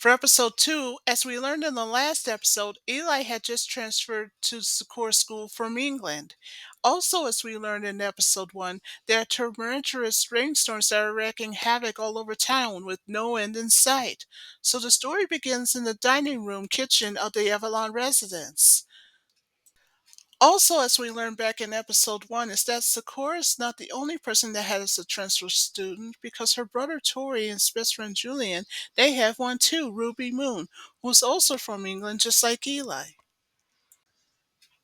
For episode 2, as we learned in the last episode, Eli had just transferred to Sakura School from England. Also, as we learned in episode 1, there are tormentorous rainstorms that are wreaking havoc all over town with no end in sight. So the story begins in the dining room kitchen of the Avalon residence. Also, as we learned back in episode 1, is that Sakura is not the only person that has a transfer student because her brother Tori and his best friend Julian, they have one too, Ruby Moon, who's also from England just like Eli.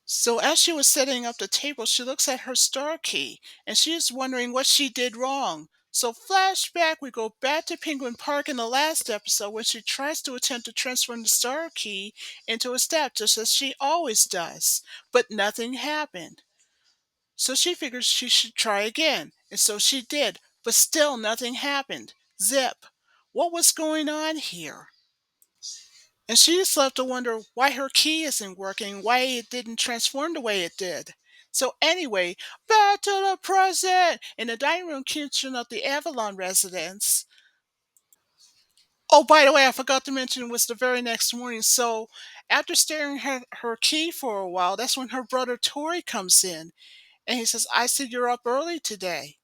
So as she was setting up the table, she looks at her star key and she is wondering what she did wrong. So flashback, we go back to Penguin Park in the last episode when she tries to attempt to transfer the star key into a step just as she always does. But nothing happened. So she figured she should try again. And so she did. But still nothing happened. Zip. What was going on here? And she just left to wonder why her key isn't working, why it didn't transform the way it did. So anyway, back to the present in the dining room kitchen of the Avalon residence. Oh, by the way, I forgot to mention it was the very next morning. So after staring at her key for a while, that's when her brother Tori comes in. And he says, I see you're up early today.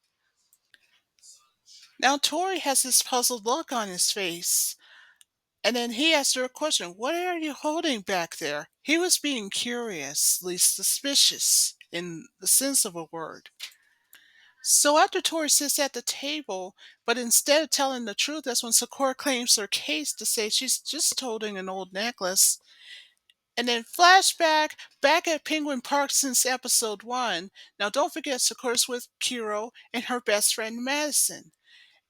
Now Tori has this puzzled look on his face. And then he asked her a question. What are you holding back there? He was being curiously suspicious in the sense of a word. So after Tori sits at the table, but instead of telling the truth, that's when Sakura claims her case to say she's just holding an old necklace. And then flashback back at Penguin Park since episode 1. Now don't forget Sakura's with Kiro and her best friend Madison.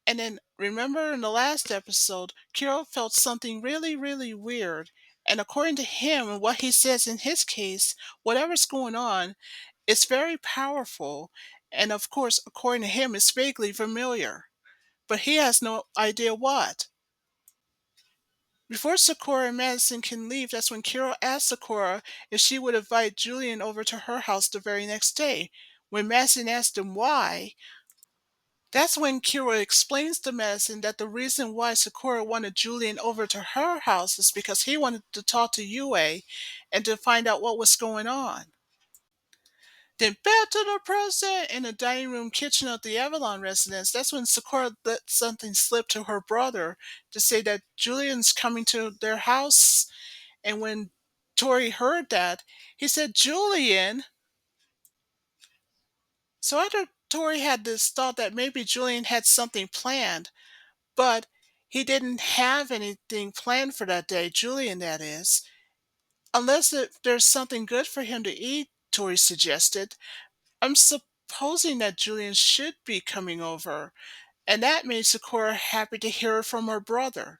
And then remember in the last episode, Kiro felt something really, really weird. And according to him and what he says in his case, whatever's going on is very powerful. And of course, according to him, it's vaguely familiar. But he has no idea what. Before Sakura and Madison can leave, that's when Kiro asks Sakura if she would invite Julian over to her house the very next day. When Madison asked him why, that's when Kira explains to Madison that the reason why Sakura wanted Julian over to her house is because he wanted to talk to Yue and to find out what was going on. Then back to the present in the dining room kitchen of the Avalon residence. That's when Sakura let something slip to her brother to say that Julian's coming to their house. And when Tori heard that, he said, Julian. So after Tori had this thought that maybe Julian had something planned, but he didn't have anything planned for that day, Julian, that is. Unless there's something good for him to eat, Tori suggested. I'm supposing that Julian should be coming over, and that made Sakura happy to hear it from her brother.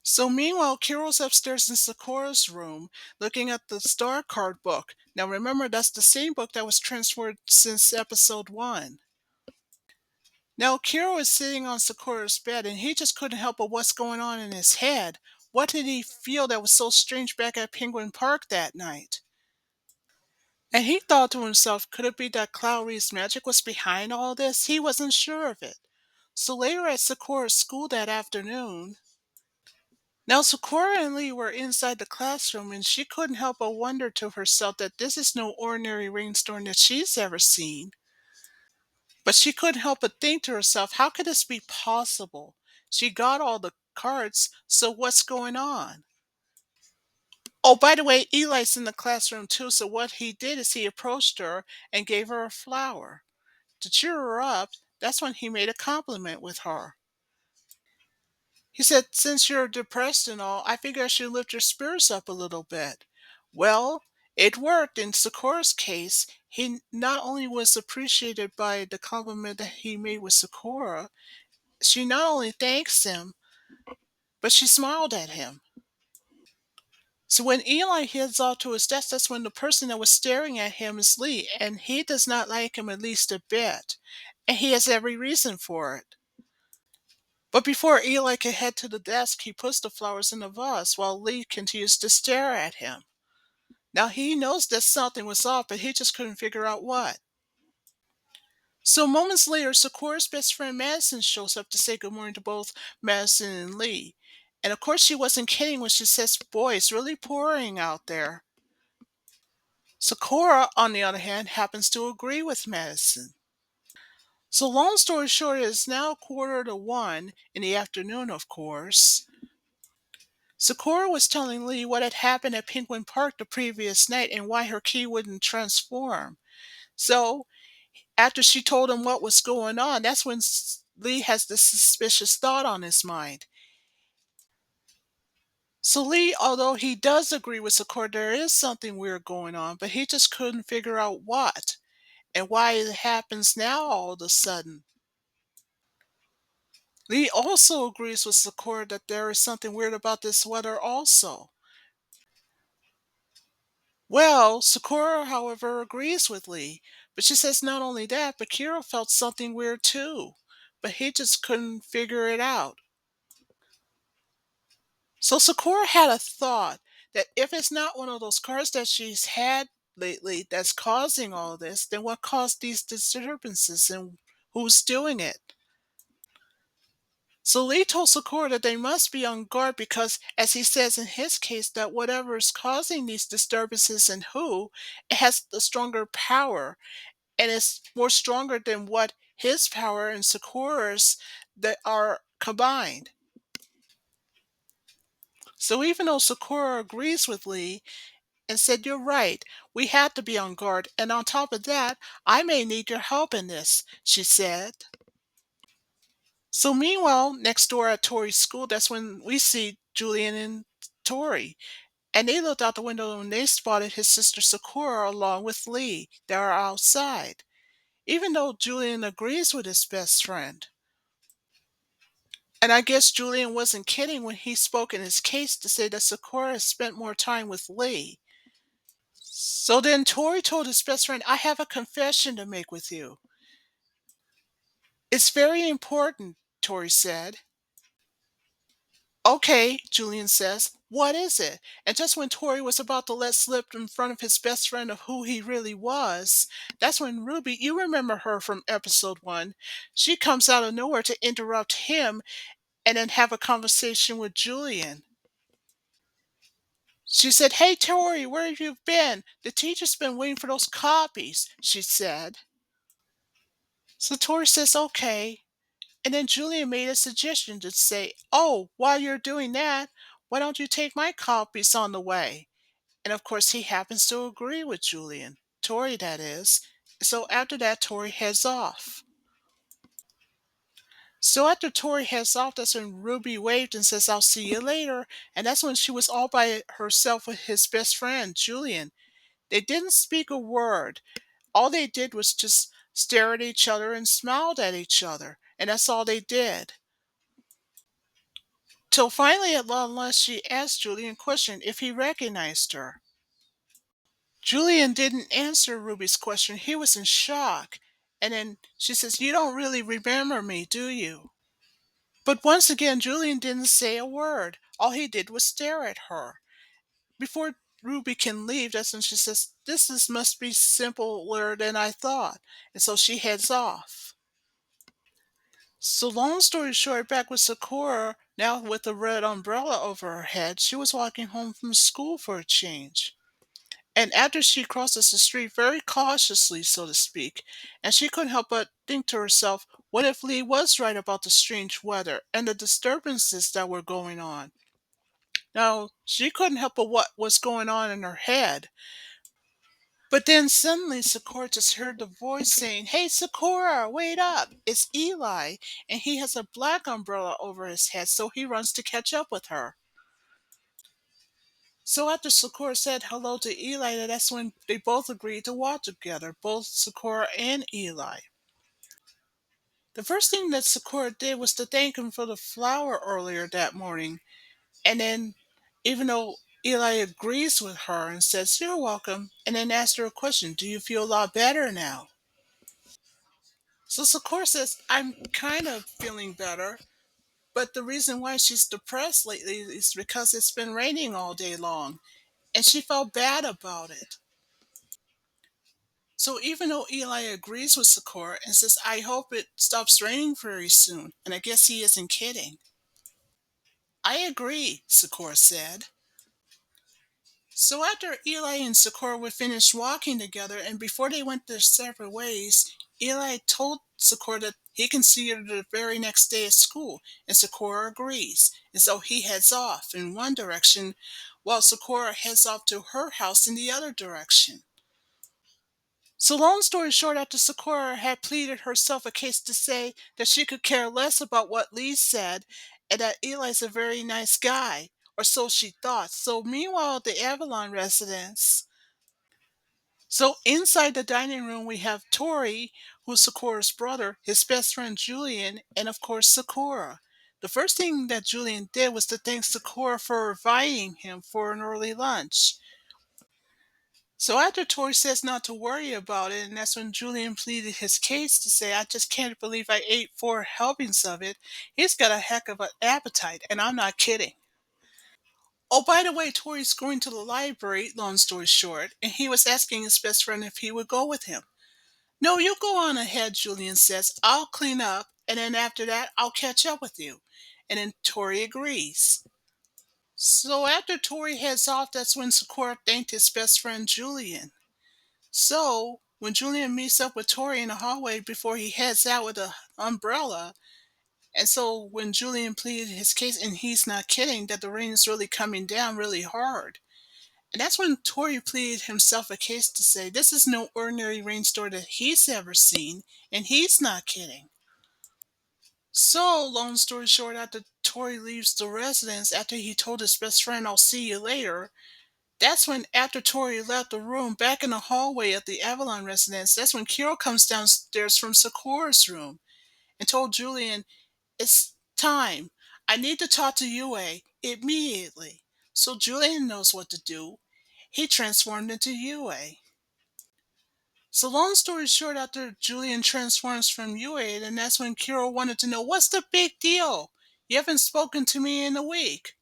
So meanwhile, Kiro's upstairs in Sakura's room, looking at the star card book. Now remember, that's the same book that was transferred since episode 1. Now Kiro is sitting on Sakura's bed and he just couldn't help but what's going on in his head. What did he feel that was so strange back at Penguin Park that night? And he thought to himself, could it be that Clow magic was behind all this? He wasn't sure of it. So later at Sakura's school that afternoon, now Sakura and Lee were inside the classroom and she couldn't help but wonder to herself that this is no ordinary rainstorm that she's ever seen. But she couldn't help but think to herself, how could this be possible? She got all the cards, so what's going on? Oh, by the way, Eli's in the classroom too, so what he did is he approached her and gave her a flower. To cheer her up, that's when he made a compliment with her. He said, since you're depressed and all, I figure I should lift your spirits up a little bit. Well, it worked in Sakura's case. He not only was appreciated by the compliment that he made with Sakura, she not only thanks him, but she smiled at him. So when Eli heads off to his desk, that's when the person that was staring at him is Lee, and he does not like him at least a bit. And he has every reason for it. But before Eli can head to the desk, he puts the flowers in a vase while Lee continues to stare at him. Now he knows that something was off, but he just couldn't figure out what. So moments later, Sakura's best friend Madison shows up to say good morning to both Madison and Lee. And of course, she wasn't kidding when she says, boy, it's really pouring out there. Sakura, on the other hand, happens to agree with Madison. So, long story short, it is now 1:45 in the afternoon, of course. Sakura was telling Lee what had happened at Penguin Park the previous night and why her key wouldn't transform. So, after she told him what was going on, that's when Lee has this suspicious thought on his mind. So Lee, although he does agree with Sakura, there is something weird going on, but he just couldn't figure out what and why it happens now all of a sudden. Lee also agrees with Sakura that there is something weird about this weather also. Well, Sakura, however, agrees with Lee, but she says not only that, but Kira felt something weird too, but he just couldn't figure it out. So Sakura had a thought that if it's not one of those cars that she's had lately that's causing all this, then what caused these disturbances and who's doing it? So Lee told Sakura that they must be on guard because, as he says in his case, that whatever is causing these disturbances and who, it has a stronger power and is more stronger than what his power and Sakura's that are combined. So even though Sakura agrees with Lee and said, you're right, we have to be on guard, and on top of that, I may need your help in this, she said. So meanwhile, next door at Tori's school, that's when we see Julian and Tori. And they looked out the window and they spotted his sister Sakura along with Lee. They are outside, even though Julian agrees with his best friend. And I guess Julian wasn't kidding when he spoke in his case to say that Sakura spent more time with Lee. So then Tori told his best friend, I have a confession to make with you. It's very important, Tori said. Okay, Julian says, what is it? And just when Tori was about to let slip in front of his best friend of who he really was, that's when Ruby, you remember her from episode 1, she comes out of nowhere to interrupt him and then have a conversation with Julian. She said, hey, Tori, where have you been? The teacher's been waiting for those copies, she said. So Tori says, okay. And then Julian made a suggestion to say, oh, while you're doing that, why don't you take my copies on the way? And of course, he happens to agree with Julian. Tori, that is. So after that, Tori heads off. So after Tori heads off, that's when Ruby waved and says, I'll see you later. And that's when she was all by herself with his best friend, Julian. They didn't speak a word. All they did was just stare at each other and smiled at each other. And that's all they did. Till finally, at long last, she asked Julian a question if he recognized her. Julian didn't answer Ruby's question. He was in shock. And then she says, you don't really remember me, do you? But once again, Julian didn't say a word. All he did was stare at her. Before Ruby can leave, that's when she says, must be simpler than I thought. And so she heads off. So long story short, back with Sakura, now with a red umbrella over her head, she was walking home from school for a change. And after she crosses the street very cautiously, so to speak, and she couldn't help but think to herself, what if Lee was right about the strange weather and the disturbances that were going on? Now, she couldn't help but what was going on in her head. But then suddenly Sakura just heard the voice saying, hey Sakura, wait up! It's Eli, and he has a black umbrella over his head, so he runs to catch up with her. So after Sakura said hello to Eli, that's when they both agreed to walk together, both Sakura and Eli. The first thing that Sakura did was to thank him for the flower earlier that morning, and then, even though Eli agrees with her and says, you're welcome, and then asks her a question, do you feel a lot better now? So Sakura says, I'm kind of feeling better, but the reason why she's depressed lately is because it's been raining all day long, and she felt bad about it. So even though Eli agrees with Sakura and says, I hope it stops raining very soon, and I guess he isn't kidding, I agree, Sakura said. So after Eli and Sakura were finished walking together and before they went their separate ways, Eli told Sakura that he can see her the very next day at school, and Sakura agrees. And so he heads off in one direction while Sakura heads off to her house in the other direction. So long story short, after Sakura had pleaded herself a case to say that she could care less about what Lee said and that Eli's a very nice guy, or so she thought. So meanwhile, at the Avalon residence, so inside the dining room we have Tori, who's Sakura's brother, his best friend Julian, and of course Sakura. The first thing that Julian did was to thank Sakura for inviting him for an early lunch. So after Tori says not to worry about it, and that's when Julian pleaded his case to say, I just can't believe I ate 4 helpings of it. He's got a heck of an appetite, and I'm not kidding. Oh, by the way, Tori's going to the library, long story short, and he was asking his best friend if he would go with him. No, you go on ahead, Julian says. I'll clean up, and then after that, I'll catch up with you. And then Tori agrees. So after Tori heads off, that's when Sakura thanked his best friend Julian. So, when Julian meets up with Tori in the hallway before he heads out with an umbrella, and so when Julian pleaded his case, and he's not kidding, that the rain is really coming down really hard. And that's when Tori pleaded himself a case to say this is no ordinary rainstorm that he's ever seen, and he's not kidding. So, long story short, after Tori leaves the residence, after he told his best friend, I'll see you later, that's when, after Tori left the room, back in the hallway at the Avalon residence, that's when Kiro comes downstairs from Sakura's room and told Julian, it's time. I need to talk to Yue immediately. So Julian knows what to do. He transformed into Yue. So long story short, after Julian transforms from Yue, then that's when Kiro wanted to know, what's the big deal? You haven't spoken to me in a week.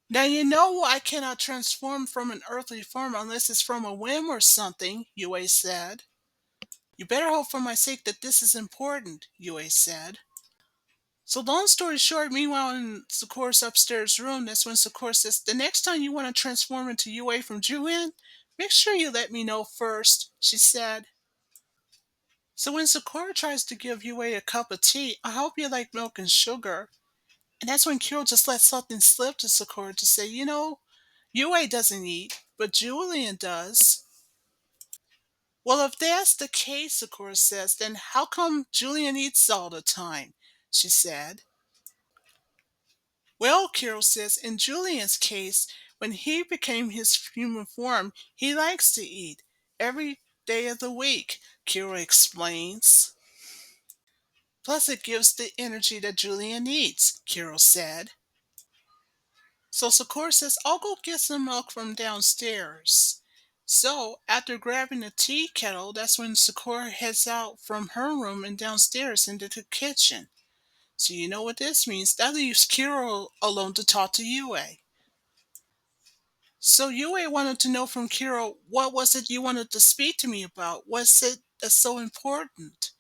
Now you know I cannot transform from an earthly form unless it's from a whim or something, Yue said. You better hope for my sake that this is important, Yue said. So long story short, meanwhile in Sakura's upstairs room, that's when Sakura says, the next time you want to transform into Yue from Juin, make sure you let me know first, she said. So when Sakura tries to give Yue a cup of tea, I hope you like milk and sugar. And that's when Kiro just lets something slip to Sakura to say, Yue doesn't eat, but Julian does. Well, if that's the case, Sakura says, then how come Julian eats all the time? She said. Well, Kiro says, in Julian's case, when he became his human form, he likes to eat every day of the week, Kiro explains. Plus, it gives the energy that Julian needs, Kiro said. So Sakura says, I'll go get some milk from downstairs. So, after grabbing the tea kettle, that's when Sakura heads out from her room and downstairs into the kitchen. So you know what this means. That leaves Kiro alone to talk to Yue. So Yue wanted to know from Kiro, what was it you wanted to speak to me about? What's it that's so important?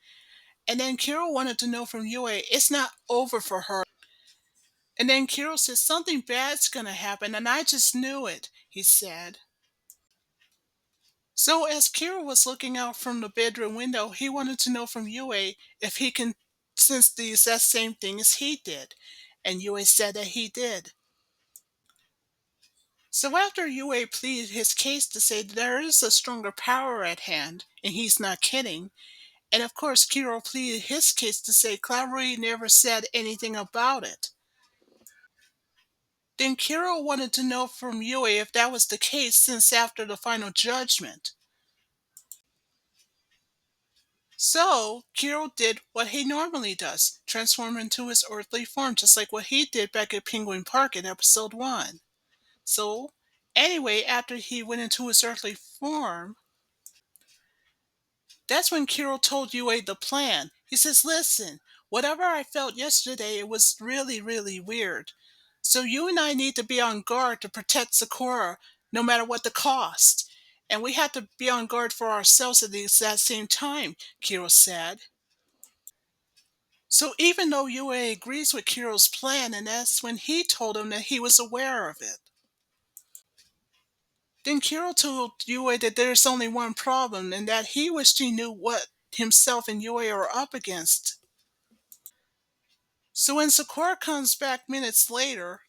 And then Kiro wanted to know from Yue, it's not over for her. And then Kiro says, something bad's gonna happen, and I just knew it, he said. So as Kiro was looking out from the bedroom window, he wanted to know from Yue if he can sense the exact same thing as he did. And Yue said that he did. So after Yue pleaded his case to say that there is a stronger power at hand, and he's not kidding, and of course Kiro pleaded his case to say Clow never said anything about it. Then Kiro wanted to know from Yue if that was the case since after the final judgment. So Kiro did what he normally does, transform into his earthly form, just like what he did back at Penguin Park in episode 1. So, anyway, after he went into his earthly form, that's when Kiro told Yue the plan. He says, listen, whatever I felt yesterday, it was really, really weird. So you and I need to be on guard to protect Sakura, no matter what the cost. And we have to be on guard for ourselves at the exact same time, Kiro said. So even though Yue agrees with Kiro's plan, and that's when he told him that he was aware of it. Then Kiro told Yue that there's only one problem, and that he wished he knew what himself and Yue are up against. So when Sakura comes back minutes later,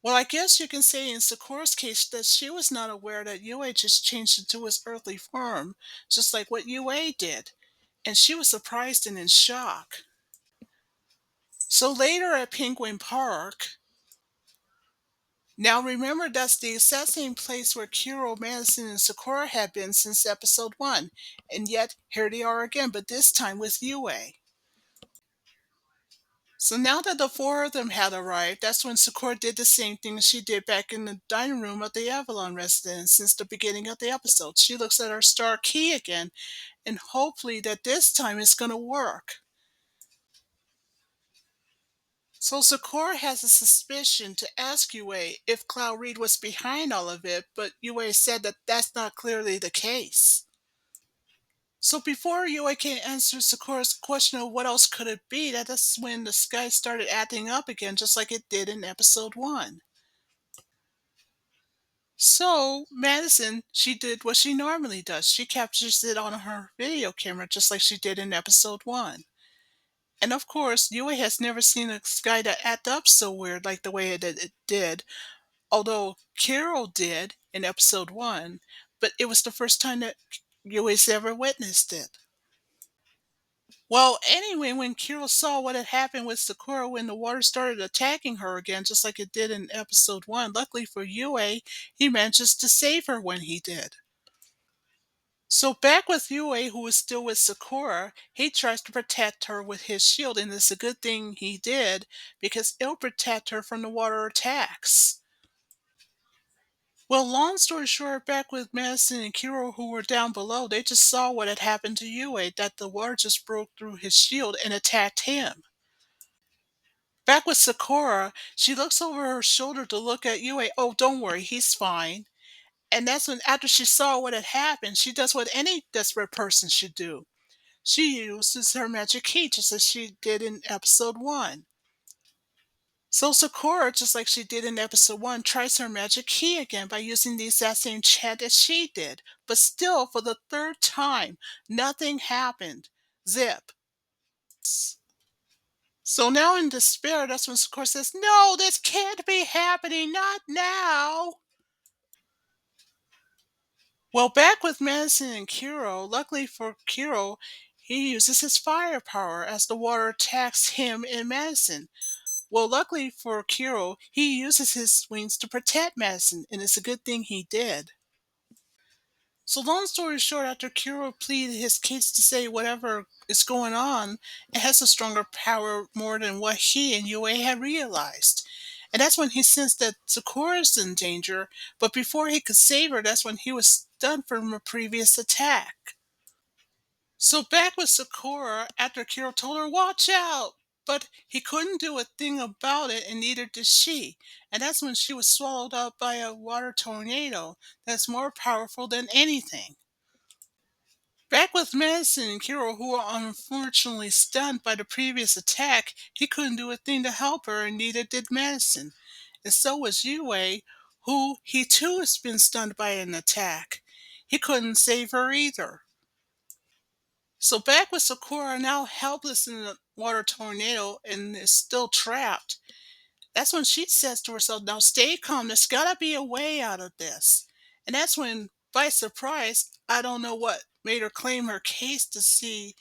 well, I guess you can say in Sakura's case that she was not aware that Yue just changed into his earthly form, just like what Yue did, and she was surprised and in shock. So later at Penguin Park, now remember that's the exact same place where Kuro, Madison, and Sakura had been since episode 1, and yet here they are again, but this time with Yue. So now that the four of them had arrived, that's when Sakura did the same thing she did back in the dining room of the Avalon residence since the beginning of the episode. She looks at her star key again, and hopefully that this time it's going to work. So Sakura has a suspicion to ask Yue if Clow Reed was behind all of it, but Yue said that that's not clearly the case. So before Yue can answer Sakura's question of what else could it be, that's when the sky started acting up again, just like it did in episode 1. So Madison, she did what she normally does. She captures it on her video camera, just like she did in episode 1. And of course, Yue has never seen a sky that act up so weird like the way it did, although Carol did in episode 1, but it was the first time that Yui's ever witnessed it. Well, anyway, when Carol saw what had happened with Sakura when the water started attacking her again, just like it did in episode 1, luckily for Yue, he manages to save her when he did. So back with Yue, who is still with Sakura, he tries to protect her with his shield, and it's a good thing he did, because it'll protect her from the water attacks. Well, long story short, back with Madison and Kiro, who were down below, they just saw what had happened to Yue, that the water just broke through his shield and attacked him. Back with Sakura, she looks over her shoulder to look at Yue. Oh, don't worry, he's fine. And that's when, after she saw what had happened, she does what any desperate person should do. She uses her magic key, just as she did in episode 1. So Sakura, just like she did in episode 1, tries her magic key again by using the exact same chant as she did. But still, for the third time, nothing happened. Zip. So now in despair, that's when Sakura says, "No, this can't be happening, not now." Well, back with Madison and Kiro, luckily for Kiro, he uses his firepower as the water attacks him and Madison. Well, luckily for Kiro, he uses his wings to protect Madison, and it's a good thing he did. So long story short, after Kiro pleaded his case to say whatever is going on, it has a stronger power more than what he and Yue had realized. And that's when he sensed that Sakura's in danger, but before he could save her, that's when he was stunned from a previous attack. So back with Sakura, after Kiro told her, "Watch out!" But he couldn't do a thing about it, and neither did she. And that's when she was swallowed up by a water tornado that's more powerful than anything. Back with Madison and Kiro, who were unfortunately stunned by the previous attack, he couldn't do a thing to help her, and neither did Madison. And so was Yue, who he too has been stunned by an attack. He couldn't save her either. So back with Sakura, now helpless in the water tornado and is still trapped. That's when she says to herself, "Now stay calm, there's gotta be a way out of this." And that's when, by surprise, I don't know what made her claim her case to see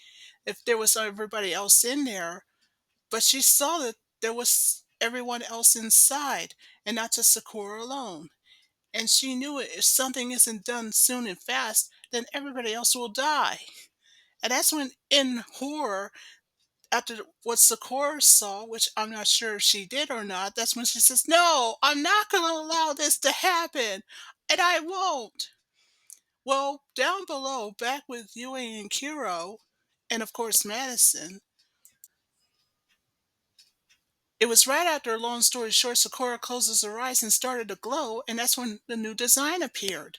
if there was everybody else in there, but she saw that there was everyone else inside, and not just Sakura alone. And she knew it, if something isn't done soon and fast, then everybody else will die. And that's when, in horror, after what Sakura saw, which I'm not sure if she did or not, that's when she says, "No, I'm not going to allow this to happen, and I won't." Well, down below, back with Yue and Kiro, and of course Madison, it was right after, long story short, Sakura closes her eyes and started to glow, and that's when the new design appeared.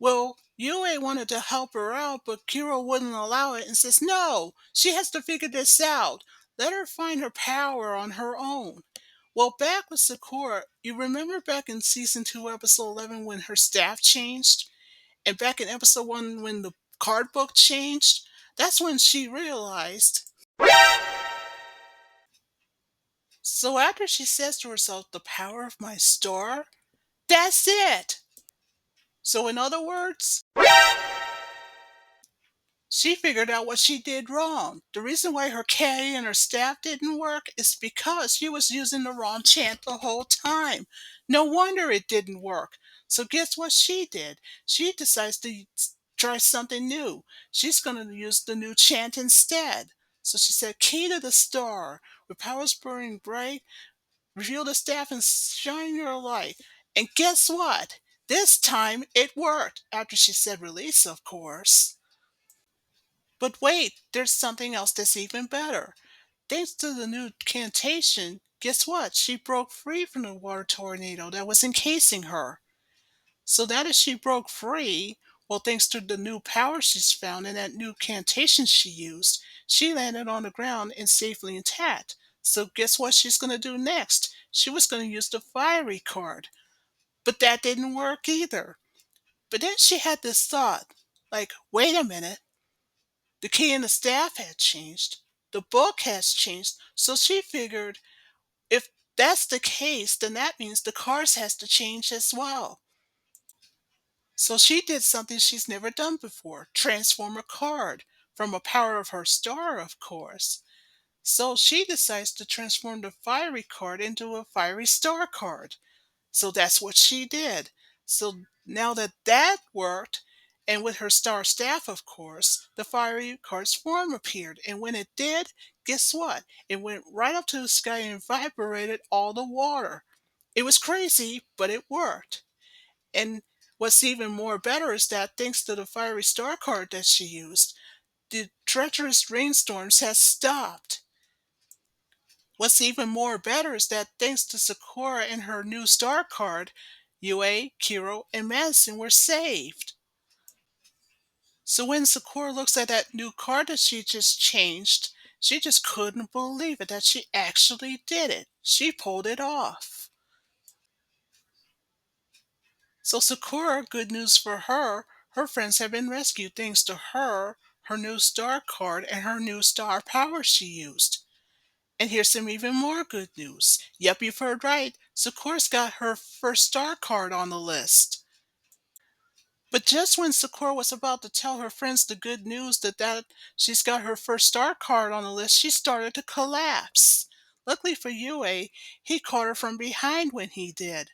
Well, Yue wanted to help her out, but Kira wouldn't allow it and says, no, she has to figure this out. Let her find her power on her own. Well, back with Sakura, you remember back in season 2, episode 11, when her staff changed? And back in episode 1, when the card book changed? That's when she realized. So after she says to herself, the power of my star, that's it. So, in other words, she figured out what she did wrong. The reason why her K and her staff didn't work is because she was using the wrong chant the whole time. No wonder it didn't work. So guess what she did? She decides to try something new. She's going to use the new chant instead. So she said, Key to the star, with powers burning bright, reveal the staff and shine your light. And guess what? This time it worked, after she said release, of course. But wait, there's something else that's even better. Thanks to the new cantation, guess what? She broke free from the water tornado that was encasing her. So that as she broke free, well, thanks to the new power she's found and that new cantation she used, she landed on the ground and safely intact. So guess what she's going to do next? She was going to use the fiery card. But that didn't work either. But then she had this thought, like, wait a minute. The key and the staff had changed. The book has changed. So she figured if that's the case, then that means the cards has to change as well. So she did something she's never done before, transform a card from a power of her star, of course. So she decides to transform the fiery card into a fiery star card. So that's what she did. So now that that worked, and with her star staff, of course, the fiery card's form appeared. And when it did, guess what? It went right up to the sky and evaporated all the water. It was crazy, but it worked. And what's even more better is that thanks to the fiery star card that she used, the treacherous rainstorms has stopped. What's even more better is that thanks to Sakura and her new star card, Yue, Kiro, and Madison were saved. So when Sakura looks at that new card that she just changed, she just couldn't believe it that she actually did it. She pulled it off. So Sakura, good news for her, her friends have been rescued thanks to her, her new star card, and her new star power she used. And here's some even more good news. Yep, you've heard right. Sakura's got her first star card on the list. But just when Sakura was about to tell her friends the good news that she's got her first star card on the list, she started to collapse. Luckily for Yue, he caught her from behind when he did.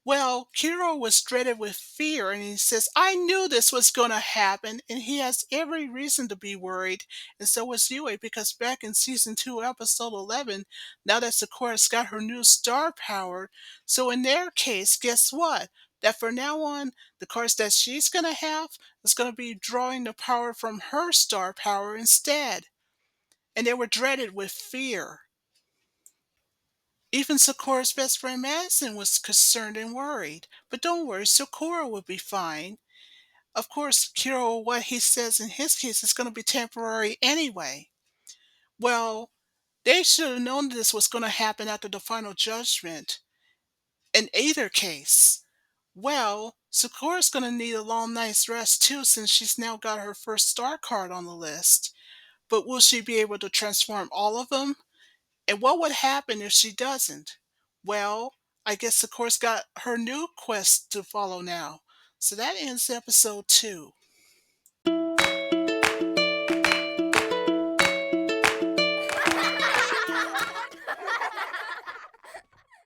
Well, Kiro was dreaded with fear, and he says, I knew this was going to happen, and he has every reason to be worried, and so was Yue, because back in Season 2, Episode 11, now that Sakura's got her new star power, so in their case, guess what? That for now on, the cards that she's going to have is going to be drawing the power from her star power instead, and they were dreaded with fear. Even Sakura's best friend Madison was concerned and worried. But don't worry, Sakura will be fine. Of course, Kiro, what he says in his case is going to be temporary anyway. Well, they should have known this was going to happen after the final judgment. In either case. Well, Sakura's going to need a long night's rest too since she's now got her first star card on the list. But will she be able to transform all of them? And what would happen if she doesn't? Well, I guess Sakura's got her new quest to follow now. So that ends episode 2.